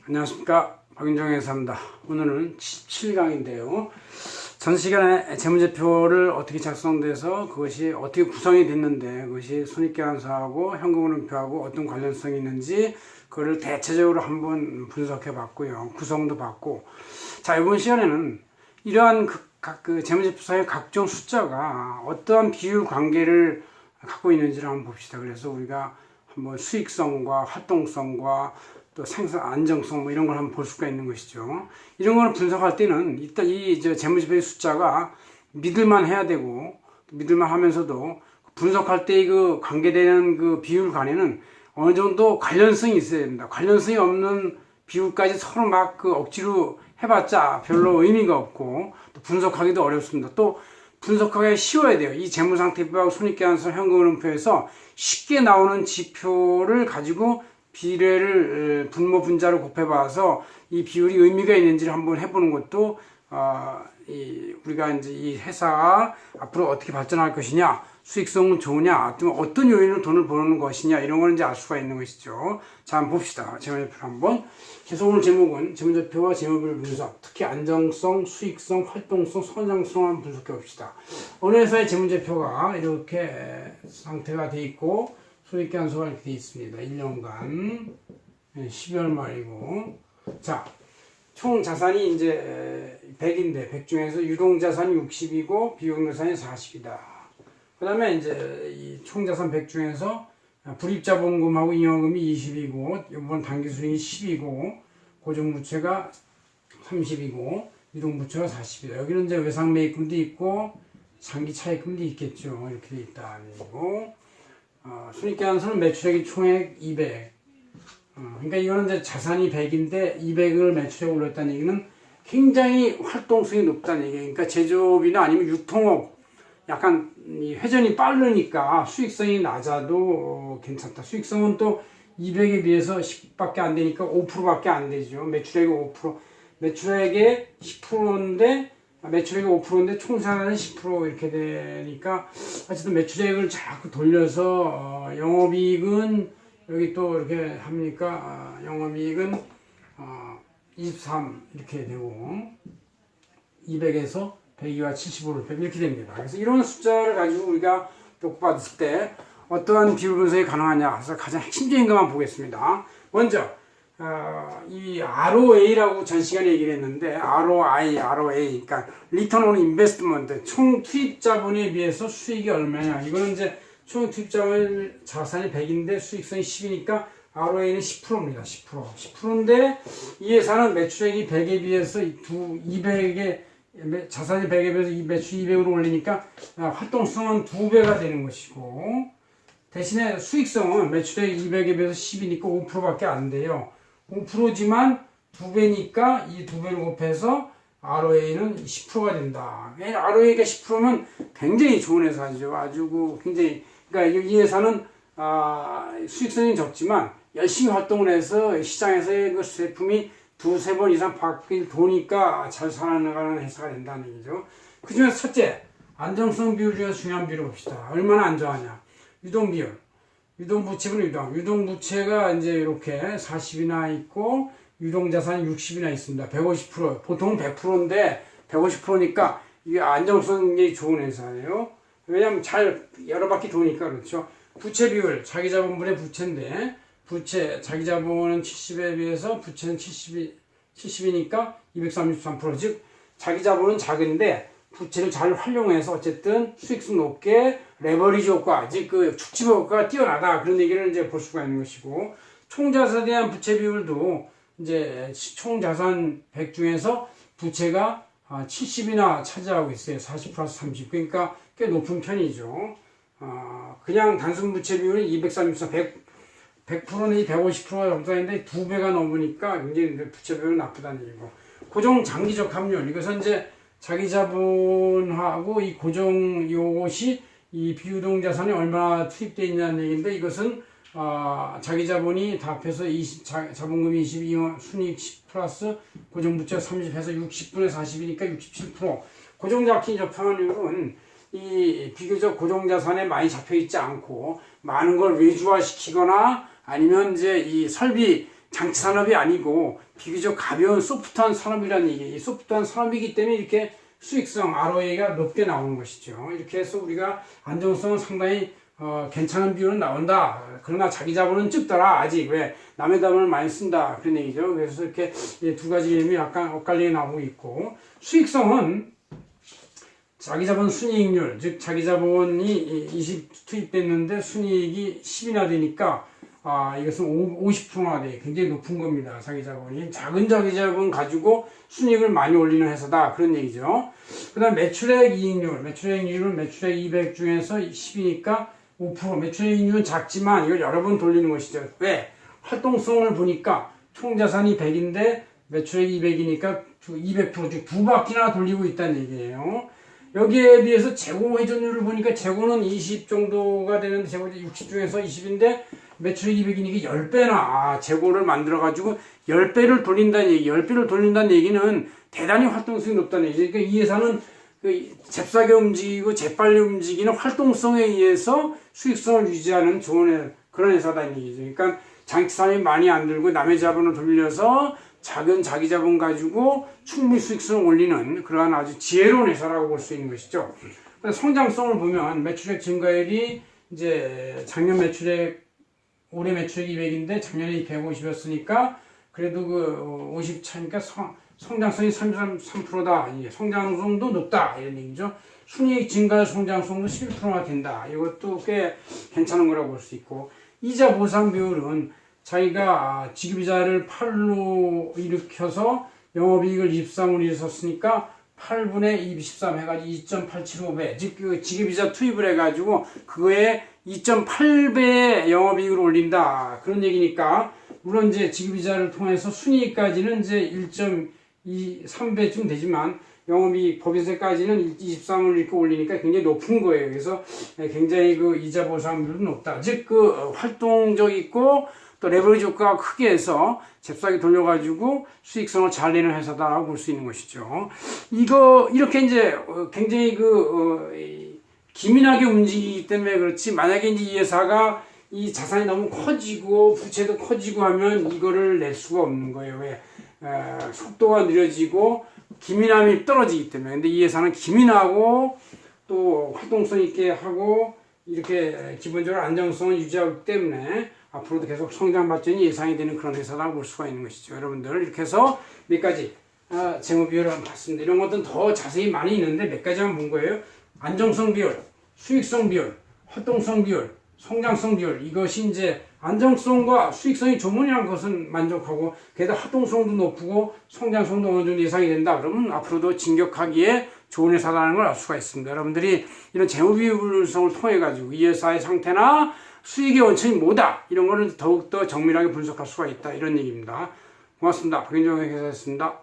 안녕하십니까, 박윤정의 회사입니다. 오늘은 17강인데요 전 시간에 재무제표를 어떻게 작성돼서 그것이 어떻게 구성이 됐는데 그것이 손익계산서하고 현금흐름표하고 어떤 관련성이 있는지 그거를 대체적으로 한번 분석해 봤고요. 구성도 봤고, 자, 이번 시간에는 이러한 그 재무제표상의 각종 숫자가 어떠한 비율 관계를 갖고 있는지를 한번 봅시다. 그래서 우리가 한번 수익성과 활동성과 또 생산 안정성 이런 걸 한번 볼 수가 있는 것이죠. 이런 거를 분석할 때는 일단 이 재무제표의 숫자가 믿을만 해야 되고, 믿을만 하면서도 분석할 때 그 관계되는 그 비율 간에는 어느 정도 관련성이 있어야 됩니다. 관련성이 없는 비율까지 서로 막 그 억지로 해봤자 별로 의미가 없고 또 분석하기도 어렵습니다. 또 분석하기가 쉬워야 돼요. 이 재무상태표하고 손익계산서 현금흐름표에서 쉽게 나오는 지표를 가지고 비례를 분모 분자로 곱해봐서 이 비율이 의미가 있는지를 한번 해보는 것도 우리가 이제 이 회사가 앞으로 어떻게 발전할 것이냐, 수익성은 좋으냐, 어떤 요인으로 돈을 버는 것이냐, 이런 걸 이제 알 수가 있는 것이죠. 자, 한번 봅시다. 재무제표를 한번. 그래서 오늘 제목은 재무제표와 재무비율 분석, 특히 안정성, 수익성, 활동성, 성장성을 한번 분석해 봅시다. 어느 회사의 재무제표가 이렇게 상태가 돼 있고 손익계산서가 이렇게 되어 있습니다. 1년간 12월 말이고, 자, 총 자산이 이제 100인데 100 중에서 유동자산이 60이고 비용자산이 40이다. 그 다음에 이제 이 총 자산 100 중에서 불입자본금하고 잉여금이 20이고 이번 당기순이익이 10이고 고정부채가 30이고 유동부채가 40이다. 여기는 이제 외상매입금도 있고 장기 차입금도 있겠죠. 이렇게 돼 있다. 그리고 손익계산서는 매출액이 총액 200. 그러니까 이거는 이제 자산이 100인데 200을 매출에 올렸다는 얘기는 굉장히 활동성이 높다는 얘기예요. 그러니까 제조업이나 아니면 유통업 약간 이 회전이 빠르니까 수익성이 낮아도 괜찮다. 수익성은 또 200에 비해서 10밖에 안 되니까 5%밖에 안 되죠. 매출액이 5%. 매출액의 10%인데 매출액이 5%인데 총자산은 10% 이렇게 되니까 어쨌든 매출액을 자꾸 돌려서 영업이익은 여기 또 이렇게 합니까? 영업이익은 23 이렇게 되고 200에서 102와 75를 빼면 이렇게 됩니다. 그래서 이런 숫자를 가지고 우리가 평가받았을 때 어떠한 비율 분석이 가능하냐 해서 가장 핵심적인 것만 보겠습니다. 먼저 이 ROA라고 전 시간에 얘기를 했는데 ROI, 그러니까 Return on Investment, 총 투입 자본에 비해서 수익이 얼마냐. 이거는 이제 총 투입 자산이 100인데 수익성이 10이니까 ROA는 10%입니다. 10%인데 이 회사는 매출액이 100에 비해서 200에 자산이 100에 비해서 이 매출 200으로 올리니까 활동성은 2배가 되는 것이고, 대신에 수익성은 매출액 200에 비해서 10이니까 5%밖에 안 돼요. 5%지만 2배니까 이 2배를 곱해서 ROA는 10%가 된다. ROA가 10%면 굉장히 좋은 회사죠. 아주 굉장히, 그러니까 이 회사는 수익성이 적지만 열심히 활동을 해서 시장에서의 그 제품이 두세 번 이상 바뀔 도니까 잘 살아나가는 회사가 된다는 얘기죠. 그 중에서 첫째, 안정성 비율 중에서 중요한 비율을 봅시다. 얼마나 안정하냐. 유동 비율. 유동부채는 유동부채가 이제 이렇게 40이나 있고, 유동자산이 60이나 있습니다. 150%. 보통 100%인데, 150%니까 이게 안정성이 좋은 회사예요. 왜냐면 잘 여러 바퀴 도니까 그렇죠. 부채 비율, 자기 자본분의 부채인데, 자기 자본은 70에 비해서 부채는 70이니까 233%. 즉, 자기 자본은 작은데, 부채를 잘 활용해서 어쨌든 수익성 높게 레버리지 효과, 즉 그 축집 효과가 뛰어나다. 그런 얘기를 이제 볼 수가 있는 것이고, 총자산에 대한 부채 비율도 이제 총자산 100 중에서 부채가 70이나 차지하고 있어요. 40 플러스 30. 그러니까 꽤 높은 편이죠. 그냥 단순 부채 비율은 234, 100%는 이 150%가 정도인데 2배가 넘으니까 굉장히 부채 비율은 나쁘다는 얘기고, 고정 장기적 합률, 이것은 이제 자기 자본하고 이 고정 요것이 이 비유동 자산이 얼마나 투입되어 있냐는 얘기인데, 이것은 자기 자본이 다 합해서 자본금이 22, 순이익 10 플러스 고정부채 30 해서 60분의 40이니까 67%. 고정자산 접합률은 이 비교적 고정자산에 많이 잡혀있지 않고 많은 걸 외주화시키거나 아니면 이제 이 설비 장치 산업이 아니고 비교적 가벼운 소프트한 산업이라는 얘기. 이 소프트한 산업이기 때문에 이렇게 수익성 ROA가 높게 나오는 것이죠. 이렇게 해서 우리가 안정성은 상당히 괜찮은 비율은 나온다. 그러나 자기 자본은 적더라. 아직 왜 남의 자본을 많이 쓴다. 그런 얘기죠. 그래서 이렇게 두 가지 이름이 약간 엇갈리게 나오고 있고, 수익성은 자기 자본 순이익률, 즉 자기 자본이 20 투입됐는데 순이익이 10이나 되니까 이것은 50%나 돼. 굉장히 높은 겁니다. 자기 자본이. 작은 자기 자본 가지고 순이익을 많이 올리는 회사다. 그런 얘기죠. 그 다음 매출액 이익률. 매출액 이익률은 매출액 200 중에서 10이니까 5%. 매출액 이익률은 작지만 이걸 여러 번 돌리는 것이죠. 왜? 활동성을 보니까 총 자산이 100인데 매출액 200이니까 200%, 즉 두 바퀴나 돌리고 있다는 얘기예요. 여기에 비해서 재고 회전율을 보니까 재고는 20 정도가 되는데 재고 60 중에서 20인데 매출액 200이니까 10배나 재고를 만들어가지고 10배를 돌린다는 얘기. 10배를 돌린다는 얘기는 대단히 활동성이 높다는 얘기. 그러니까 이 회사는 잽싸게 움직이고 재빨리 움직이는 활동성에 의해서 수익성을 유지하는 좋은 그런 회사다는 얘기죠. 그러니까 장치산이 많이 안 들고 남의 자본을 돌려서 작은 자기 자본 가지고 충분히 수익성을 올리는 그러한 아주 지혜로운 회사라고 볼 수 있는 것이죠. 성장성을 보면 매출액 증가율이 이제 작년 매출액 올해 매출액이 200인데 작년에 150이었으니까 그래도 50 차니까 성장성이 33%다. 성장성도 높다. 이런 얘기죠. 순이익 증가율 성장성도 11%나 된다. 이것도 꽤 괜찮은 거라고 볼 수 있고, 이자 보상 비율은 자기가 지급이자를 8로 일으켜서 영업이익을 23으로 일었으니까 8분의 23 해가지고 2.875배, 즉 지급이자 투입을 해가지고 그거에 2.8배의 영업이익을 올린다. 그런 얘기니까, 물론 이제 지급이자를 통해서 순이익까지는 이제 1.23배쯤 되지만 영업이익 법인세까지는 23을 이렇게 올리니까 굉장히 높은 거예요. 그래서 굉장히 이자 보상률도 높다. 즉 활동적이고 또 레버리지 효과가 크게 해서 잽싸게 돌려가지고 수익성을 잘 내는 회사다라고 볼 수 있는 것이죠. 이렇게 이제 굉장히 기민하게 움직이기 때문에 그렇지, 만약에 이제 이 회사가 이 자산이 너무 커지고 부채도 커지고 하면 이거를 낼 수가 없는 거예요. 왜? 속도가 느려지고 기민함이 떨어지기 때문에. 근데 이 회사는 기민하고 또 활동성 있게 하고 이렇게 기본적으로 안정성을 유지하기 때문에 앞으로도 계속 성장 발전이 예상이 되는 그런 회사라고 볼 수가 있는 것이죠. 여러분들 이렇게 해서 몇 가지 재무 비율을 한번 봤습니다. 이런 것들은 더 자세히 많이 있는데 몇 가지만 본 거예요. 안정성 비율, 수익성 비율, 활동성 비율, 성장성 비율. 이것이 이제 안정성과 수익성이 조문이라는 것은 만족하고 게다가 활동성도 높고 성장성도 어느 정도 예상이 된다. 그러면 앞으로도 진격하기에 좋은 회사라는 걸 알 수가 있습니다. 여러분들이 이런 재무 비율성을 통해 가지고 이 회사의 상태나 수익의 원천이 뭐다, 이런 거를 더욱더 정밀하게 분석할 수가 있다. 이런 얘기입니다. 고맙습니다. 박윤정 회계사였습니다.